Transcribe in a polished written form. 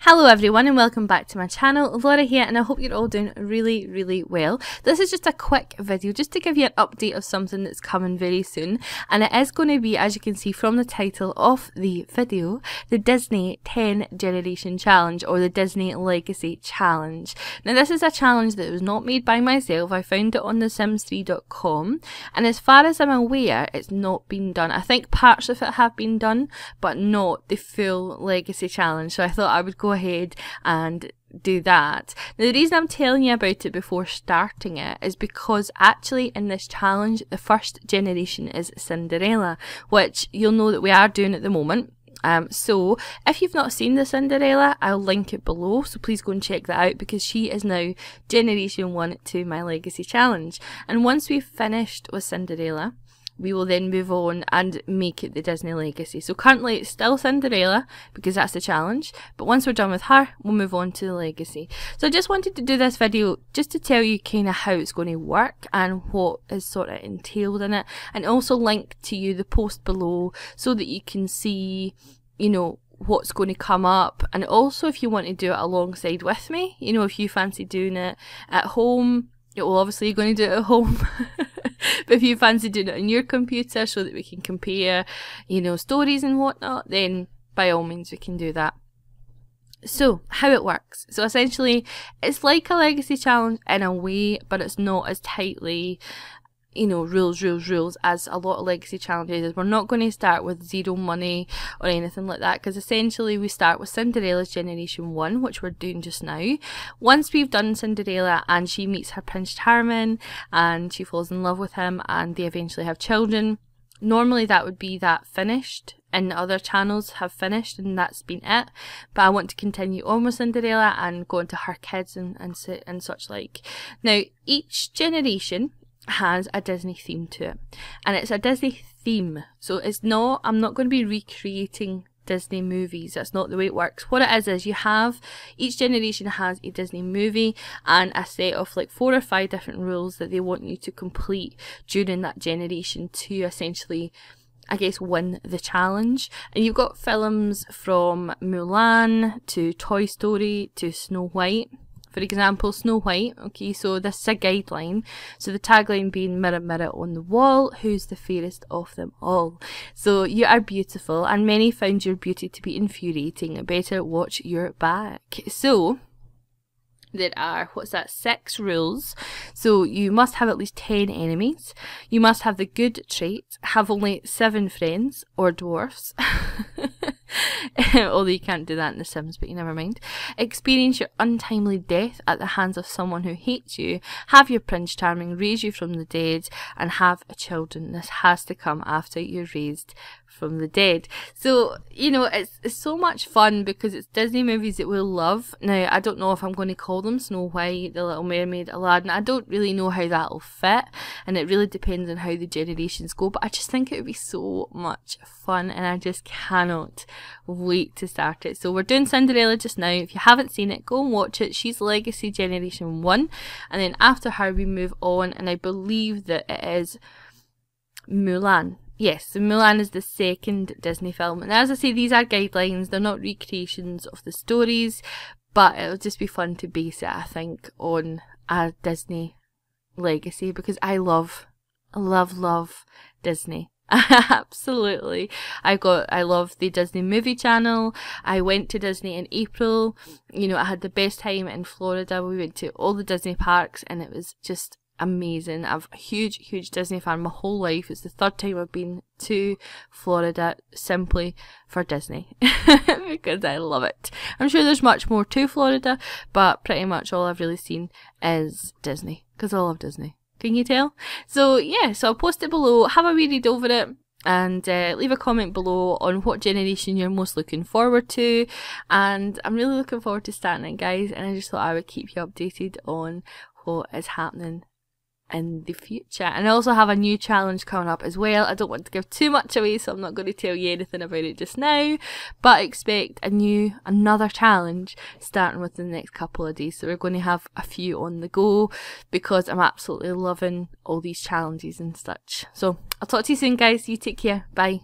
Hello everyone and welcome back to my channel. Laura here, and I hope you're all doing really well. This is just a quick video just to give you an update of something that's coming very soon, and it is going to be, as you can see from the title of the video, the Disney 10 Generation Challenge, or the Disney Legacy Challenge. Now this is a challenge that was not made by myself. I found it on thesims3.com, and as far as I'm aware it's not been done. I think parts of it have been done but not the full Legacy Challenge, so I thought I would go ahead and do that. Now the reason I'm telling you about it before starting it is because actually in this challenge the first generation is Cinderella, which you'll know that we are doing at the moment. So if you've not seen the Cinderella, I'll link it below, so please go and check that out because she is now generation 1 to my Legacy Challenge. And once we've finished with Cinderella, we will then move on and make it the Disney Legacy. So currently it's still Cinderella because that's the challenge, but once we're done with her, we'll move on to the Legacy. So I just wanted to do this video just to tell you kind of how it's going to work and what is sort of entailed in it, and also link to you the post below so that you can see, you know, what's going to come up, and also if you want to do it alongside with me, you know, if you fancy doing it at home. Well, obviously you're going to do it at home, but if you fancy doing it on your computer so that we can compare, you know, stories and whatnot, then by all means we can do that. So, how it works. So essentially, it's like a Legacy Challenge in a way, but it's not as tightly, you know, rules as a lot of Legacy Challenges. We're not going to start with zero money or anything like that, because essentially we start with Cinderella's Generation 1, which we're doing just now. Once we've done Cinderella and she meets her Prince Charming and she falls in love with him and they eventually have children, normally that would be that finished, and other channels have finished and that's been it. But I want to continue on with Cinderella and go into her kids and such like. Now each generation has a Disney theme to it, and it's a Disney theme, so it's not, I'm not going to be recreating Disney movies. That's not the way it works. What it is you have, each generation has a Disney movie and a set of like 4 or 5 different rules that they want you to complete during that generation to essentially, I guess, win the challenge. And you've got films from Mulan to Toy Story to Snow White. For example, Snow White, okay, so this is a guideline. So the tagline being, mirror, mirror on the wall, who's the fairest of them all? So you are beautiful, and many found your beauty to be infuriating. Better watch your back. So there are, 6 rules. So you must have at least 10 enemies. You must have the good trait, have only 7 friends or dwarfs. Although you can't do that in The Sims, but you never mind. Experience your untimely death at the hands of someone who hates you. Have your Prince Charming raise you from the dead, and have children. This has to come after you're raised from the dead. So, you know, it's so much fun because it's Disney movies that we'll love. Now, I don't know if I'm going to call them Snow White, The Little Mermaid, Aladdin. I don't really know how that'll fit, and it really depends on how the generations go, but I just think it would be so much fun, and I just cannot wait to start it. So we're doing Cinderella just now. If you haven't seen it, go and watch it. She's Legacy Generation 1, and then after her we move on, and I believe that it is Mulan. Yes, so Mulan is the second Disney film. And as I say, these are guidelines, they're not recreations of the stories, but it'll just be fun to base it, I think, on a Disney legacy, because I love Disney. Absolutely. I love the Disney movie channel. I went to Disney in April. You know, I had the best time in Florida. We went to all the Disney parks and it was just amazing. I'm a huge Disney fan my whole life. It's the 3rd time I've been to Florida simply for Disney because I love it. I'm sure there's much more to Florida, but pretty much all I've really seen is Disney because I love Disney. Can you tell? So yeah, so I'll post it below, have a wee read over it, and leave a comment below on what generation you're most looking forward to. And I'm really looking forward to starting it, guys, and I just thought I would keep you updated on what is happening in the future. And I also have a new challenge coming up as well. I don't want to give too much away, so I'm not going to tell you anything about it just now, but expect another challenge starting within the next couple of days. So we're going to have a few on the go because I'm absolutely loving all these challenges and such. So I'll talk to you soon, guys. You take care. Bye.